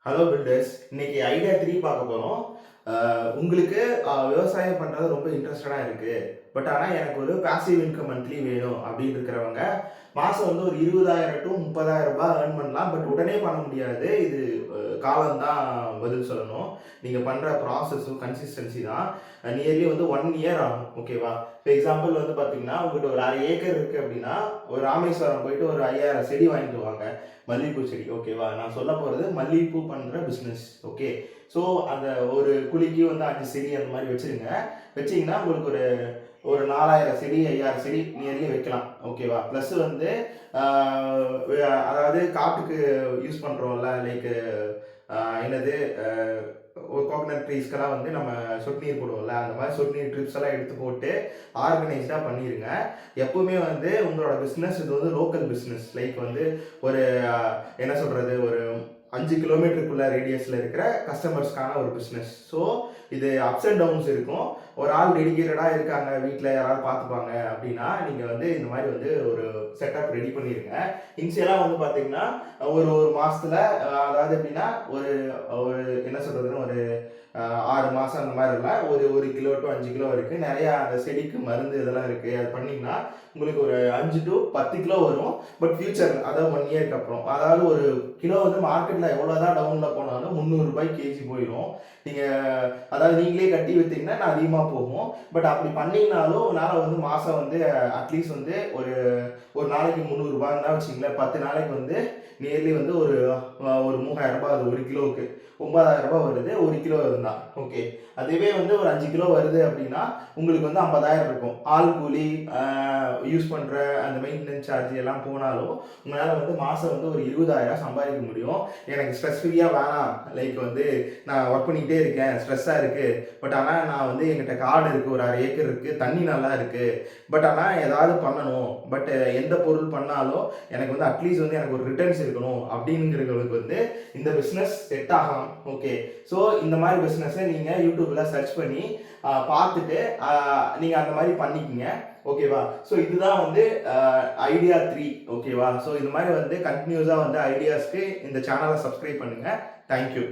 Hello filters, இன்னைக்கு idea 3 பார்க்க போறோம். உங்களுக்கு விவசாயம் பண்றது ரொம்ப இன்ட்ரஸ்டடா இருக்கு. பட் ஆனா எனக்கு ஒரு பாசிவ் இன்கம் மந்த்லி வேணும் அப்படின்னு இருக்கிறவங்க, மாசம் வந்து ஒரு 20,000 டூ 30,000 ரூபாய் ஏர்ன் பண்ணலாம். பட் உடனே பண்ண முடியாது. இது காலம் தான் பதில் சொல்லணும். நீங்க பண்ற ப்ராசஸும் கன்சிஸ்டன்சி தான். நியர்லி வந்து 1 இயர் ஆகும். ஓகேவா? இப்போ எக்ஸாம்பிள் வந்து பார்த்தீங்கன்னா, உங்ககிட்ட ஒரு 1/2 ஏக்கர் இருக்கு அப்படின்னா, ஒரு ராமேஸ்வரம் போயிட்டு ஒரு 5,000 செடி வாங்கிட்டு வாங்க. மல்லிகைப்பூ செடி. ஓகேவா? நான் சொல்ல போறது மல்லிகைப்பூ பண்ற பிசினஸ். ஓகே. ஸோ அந்த ஒரு குழிக்கு வந்து 5 செடி அந்த மாதிரி வச்சிருங்க. வச்சீங்கன்னா உங்களுக்கு ஒரு ஒரு 4,000 செடி 5,000 செடி நியர்லி வைக்கலாம். ஓகேவா? ப்ளஸ் வந்து அதாவது காட்டுக்கு யூஸ் பண்றோம்ல, லைக் என்னது கோகனட் ட்ரீஸ்க்கெல்லாம் வந்து நம்ம சொட்டு நீர் போடுவோம்ல, அந்த மாதிரி சொட்டு நீர் ட்ரிப்ஸ் எல்லாம் எடுத்து போட்டு ஆர்கனைஸ்டாக பண்ணிடுங்க. எப்பவுமே வந்து உங்களோட பிஸ்னஸ் இது வந்து லோக்கல் பிஸ்னஸ். லைக் வந்து ஒரு என்ன சொல்றது, ஒரு 5 கிலோமீட்டருக்குள்ள ரேடியஸில் இருக்கிற கஸ்டமர்ஸ்க்கான ஒரு பிஸ்னஸ். ஸோ இது அப்ஸ் அண்ட் டவுன்ஸ் இருக்கும். ஒரு ஆள் டெடிகேட்டடாக இருக்காங்க, வீட்டில் யாராவது பார்த்துப்பாங்க அப்படின்னா நீங்கள் வந்து இந்த மாதிரி வந்து ஒரு செட்டப் ரெடி பண்ணிடுங்க. இனிஷியலாக வந்து பார்த்தீங்கன்னா ஒரு ஒரு மாதத்தில், அதாவது எப்படின்னா ஒரு ஒரு என்ன சொல்கிறதுன்னு ஒரு 6 மாதம் அந்த மாதிரி இல்லை, ஒரு 1 கிலோ டு 5 கிலோ இருக்குது. நிறையா அந்த செடிக்கு மருந்து இதெல்லாம் இருக்குது. அது பண்ணிங்கன்னா உங்களுக்கு ஒரு 5 டு 10 கிலோ வரும். பட் ஃபியூச்சர், அதாவது 1 இயர்க்கு அப்புறம், அதாவது ஒரு கிலோ வந்து மார்க்கெட்டில் எவ்வளோதான் டவுனில் போனாலும் 300 ரூபாய் கேஜி போயிடும். நீங்கள் அதாவது நீங்களே கட்டி விற்றீங்கன்னா நான் அதிகமாக போகும். பட் அப்படி பண்ணிங்கனாலும் உன்னால் வந்து மாதம் வந்து அட்லீஸ்ட் வந்து ஒரு ஒரு நாளைக்கு 300 ரூபான்னு தான் வச்சிங்களேன். 10 நாளைக்கு வந்து நியர்லி வந்து ஒரு ஒரு 3,000 ரூபாய் அது ஒரு கிலோவுக்கு 9,000 ரூபாய் வருது ஒரு கிலோ இருந்தால். ஓகே. அதுவே வந்து ஒரு 5 கிலோ வருது அப்படின்னா உங்களுக்கு வந்து 50,000 இருக்கும். ஆள் கூலி, யூஸ் பண்ணுற அந்த மெயின்டெனன்ஸ் சார்ஜ் எல்லாம் போனாலும் உங்களால் வந்து மாதம் வந்து ஒரு 20,000 சம்பாதிக்க முடியும். எனக்கு ஸ்ட்ரெஸ் ஃப்ரீயாக வேணாம், லைக் வந்து நான் ஒர்க் பண்ணிக்கிட்டே இருக்கேன், ஸ்ட்ரெஸ்ஸாக இருக்குது, பட் ஆனால் நான் வந்து என்கிட்ட காடு இருக்குது, ஒரு 1/2 ஏக்கர் இருக்குது, தண்ணி நல்லா இருக்குது, பட் ஆனால் ஏதாவது பண்ணணும், பட் எந்த பொருள் பண்ணாலும் எனக்கு வந்து அட்லீஸ்ட் வந்து எனக்கு ஒரு ரிட்டர்ன்ஸ் இருக்கணும் அப்படிங்கிறவங்களுக்கு வந்து இந்த பிஸ்னஸ் செட் ஆகலாம். ஓகே. ஸோ இந்த மாதிரி பிஸ்னஸை நீங்கள் யூடியூப்பில் சர்ச் பண்ணி பார்த்துட்டு நீங்கள் அந்த மாதிரி பண்ணிக்கிங்க. ஓகேவா? ஸோ இதுதான் வந்து ஐடியா 3. ஓகேவா? ஸோ இந்த மாதிரி வந்து கண்டினியூஸாக வந்து ஐடியாஸ்க்கு இந்த சேனலை சப்ஸ்கிரைப் பண்ணுங்கள். தேங்க்யூ.